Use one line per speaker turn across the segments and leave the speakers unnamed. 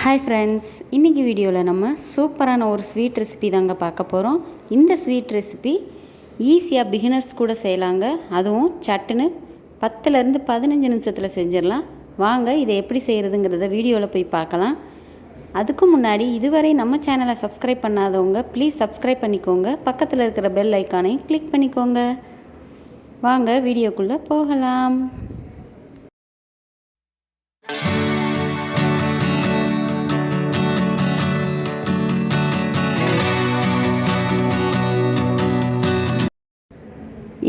Hi friends, இன்றைக்கி வீடியோவில் நம்ம சூப்பரான ஒரு ஸ்வீட் ரெசிபி தாங்க பார்க்க போகிறோம். இந்த ஸ்வீட் ரெசிபி ஈஸியாக பிகினர்ஸ் கூட செய்யலாங்க. அதுவும் சட்டுன்னு 10லேருந்து 15 நிமிஷத்தில் செஞ்சிடலாம். வாங்க இதை எப்படி செய்கிறதுங்கிறத வீடியோவில் போய் பார்க்கலாம். அதுக்கு முன்னாடி இதுவரை நம்ம சேனலை சப்ஸ்கிரைப் பண்ணாதவங்க ப்ளீஸ் சப்ஸ்கிரைப் பண்ணிக்கோங்க. பக்கத்தில் இருக்கிற பெல் ஐக்கானை கிளிக் பண்ணிக்கோங்க. வாங்க வீடியோக்குள்ளே போகலாம்.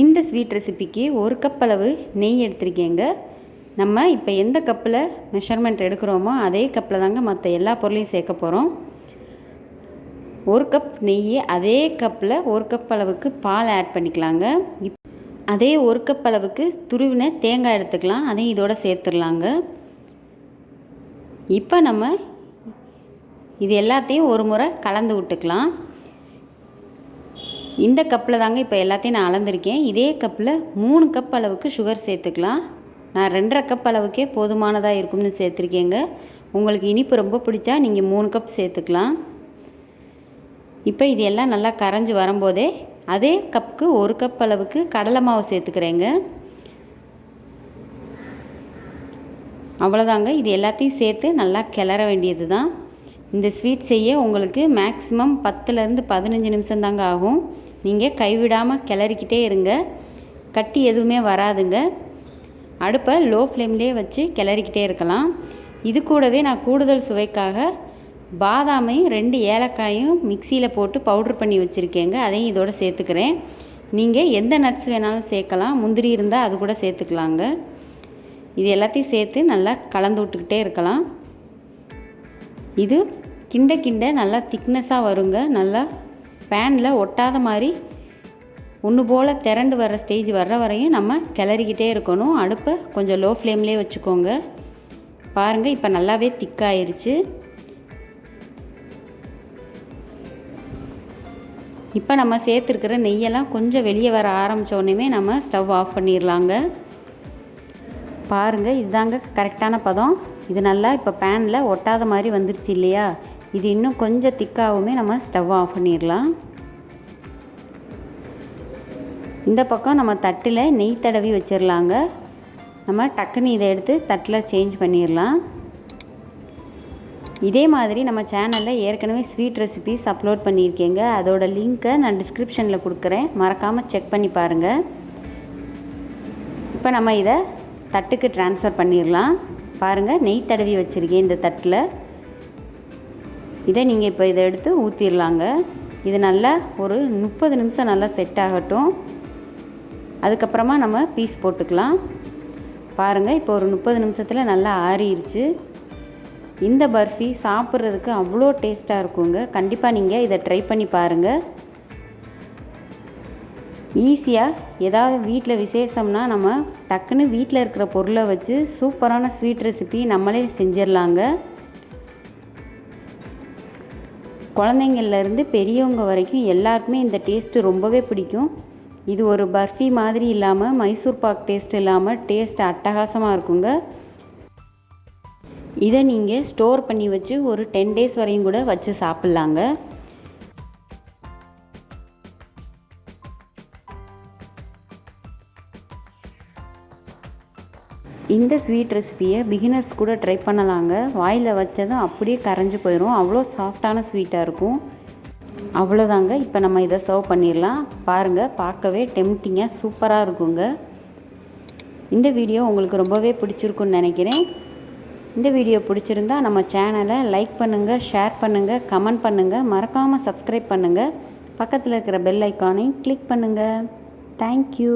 இந்த ஸ்வீட் ரெசிபிக்கு 1 கப் அளவு நெய் எடுத்திருக்கேங்க. நம்ம இப்போ எந்த கப்பில் மெஷர்மெண்ட் எடுக்கிறோமோ அதே கப்பில் தாங்க மற்ற எல்லா பொருளையும் சேர்க்க போகிறோம். 1 கப் நெய், அதே கப்பில் 1 கப் அளவுக்கு பால் ஆட் பண்ணிக்கலாங்க. அதே 1 கப் அளவுக்கு துருவின தேங்காய் எடுத்துக்கலாம், அதையும் இதோட சேர்த்துடலாங்க. இப்போ நம்ம இது எல்லாத்தையும் ஒரு முறை கலந்து விட்டுக்கலாம். இந்த கப்பில் தாங்க இப்போ எல்லாத்தையும் நான் அளந்திருக்கேன். இதே கப்பில் 3 கப் அளவுக்கு சுகர் சேர்த்துக்கலாம். நான் 2.5 கப் அளவுக்கே போதுமானதாக இருக்கும்னு சேர்த்துருக்கேங்க. உங்களுக்கு இனிப்பு ரொம்ப பிடிச்சா நீங்கள் 3 கப் சேர்த்துக்கலாம். இப்போ இது எல்லாம் நல்லா கரைஞ்சி வரும்போதே அதே கப்புக்கு 1 கப் அளவுக்கு கடலை மாவு சேர்த்துக்கிறேங்க. அவ்வளோதாங்க. இது எல்லாத்தையும் சேர்த்து நல்லா கிளற வேண்டியது தான். இந்த ஸ்வீட் செய்ய உங்களுக்கு மேக்ஸிமம் 10லேருந்து 15 நிமிஷம் தாங்க ஆகும். நீங்கள் கைவிடாமல் கிளறிக்கிட்டே இருங்க, கட்டி எதுவுமே வராதுங்க. அடுப்பை லோ ஃப்ளேம்லேயே வச்சு கிளறிக்கிட்டே இருக்கலாம். இது கூடவே நான் கூடுதல் சுவைக்காக பாதாமையும் 2 ஏலக்காயும் மிக்சியில் போட்டு பவுட்ரு பண்ணி வச்சுருக்கேங்க. அதையும் இதோடு சேர்த்துக்கிறேன். நீங்கள் எந்த நட்ஸ் வேணாலும் சேர்க்கலாம், முந்திரி இருந்தால் அது கூட சேர்த்துக்கலாங்க. இது எல்லாத்தையும் சேர்த்து நல்லா கலந்து விட்டுக்கிட்டே இருக்கலாம். இது கிண்ட கிண்ட நல்லா திக்னஸாக வருங்க. நல்லா பேனில் ஒட்டாத மாதிரி ஒன்று போல் திரண்டு வர்ற ஸ்டேஜ் வர்ற வரையும் நம்ம கிளறிக்கிட்டே இருக்கணும். அடுப்பை கொஞ்சம் லோ ஃப்ளேம்லேயே வச்சுக்கோங்க. பாருங்கள், இப்போ நல்லாவே திக்காயிருச்சு. இப்போ நம்ம சேர்த்துருக்கிற நெய்யெல்லாம் கொஞ்சம் வெளியே வர ஆரம்பித்தோடனே நம்ம ஸ்டவ் ஆஃப் பண்ணிடலாங்க. பாருங்கள், இதுதாங்க கரெக்டான பதம். இது நல்லா இப்போ பேனில் ஒட்டாத மாதிரி வந்துருச்சு இல்லையா? இது இன்னும் கொஞ்சம் திக்காகவுமே நம்ம ஸ்டவ் ஆஃப் பண்ணிடலாம். இந்த பக்கம் நம்ம தட்டில் நெய் தடவி வச்சிடலாங்க. நம்ம டக்குன்னு இதை எடுத்து தட்டில் சேஞ்ச் பண்ணிடலாம். இதே மாதிரி நம்ம சேனலில் ஏற்கனவே ஸ்வீட் ரெசிபிஸ் அப்லோட் பண்ணியிருக்கேங்க. அதோட லிங்க்கை நான் டிஸ்கிரிப்ஷனில் கொடுக்குறேன், மறக்காமல் செக் பண்ணி பாருங்கள். இப்போ நம்ம இதை தட்டுக்கு ட்ரான்ஸ்ஃபர் பண்ணிடலாம். பாருங்கள், நெய் தடவி வச்சுருக்கேன் இந்த தட்டில். இதை நீங்கள் இப்போ இதை எடுத்து ஊற்றிடலாங்க. இது நல்லா ஒரு 30 நிமிஷம் நல்லா செட் ஆகட்டும். அதுக்கப்புறமா நம்ம பீஸ் போட்டுக்கலாம். பாருங்கள், இப்போ ஒரு 30 நிமிஷத்தில் நல்லா ஆறிடுச்சு. இந்த பர்ஃபி சாப்பிட்றதுக்கு அவ்வளோ டேஸ்ட்டாக இருக்குங்க. கண்டிப்பாக நீங்கள் இதை ட்ரை பண்ணி பாருங்கள். ஈஸியாக ஏதாவது வீட்டில் விசேஷம்னா நம்ம டக்குன்னு வீட்டில் இருக்கிற பொருளை வச்சு சூப்பரான ஸ்வீட் ரெசிபி நம்மளே செஞ்சிடலாங்க. குழந்தைங்கள்லேருந்து பெரியவங்க வரைக்கும் எல்லாருக்குமே இந்த டேஸ்ட்டு ரொம்பவே பிடிக்கும். இது ஒரு பர்ஃபி மாதிரி இல்லாமல் மைசூர் பாக் டேஸ்ட் இல்லாமல் டேஸ்ட் அட்டகாசமாக இருக்குங்க. இதை நீங்கள் ஸ்டோர் பண்ணி வச்சு ஒரு 10 டேஸ் வரையும் கூட வச்சு சாப்பிட்லாங்க. இந்த ஸ்வீட் ரெசிபியை பிகினர்ஸ் கூட ட்ரை பண்ணலாங்க. வாயில் வச்சதும் அப்படியே கரைஞ்சி போயிடும், அவ்வளோ சாஃப்டான ஸ்வீட்டாக இருக்கும். அவ்வளோதாங்க. இப்போ நம்ம இதை சர்வ் பண்ணிடலாம். பாருங்கள், பார்க்கவே டெம்டிங்காக சூப்பராக இருக்குங்க. இந்த வீடியோ உங்களுக்கு ரொம்பவே பிடிச்சிருக்குன்னு நினைக்கிறேன். இந்த வீடியோ பிடிச்சிருந்தா நம்ம சேனலை லைக் பண்ணுங்கள், ஷேர் பண்ணுங்கள், கமெண்ட் பண்ணுங்கள், மறக்காமல் சப்ஸ்கிரைப் பண்ணுங்கள். பக்கத்தில் இருக்கிற பெல் ஐக்கானையும் கிளிக் பண்ணுங்கள். தேங்க்யூ.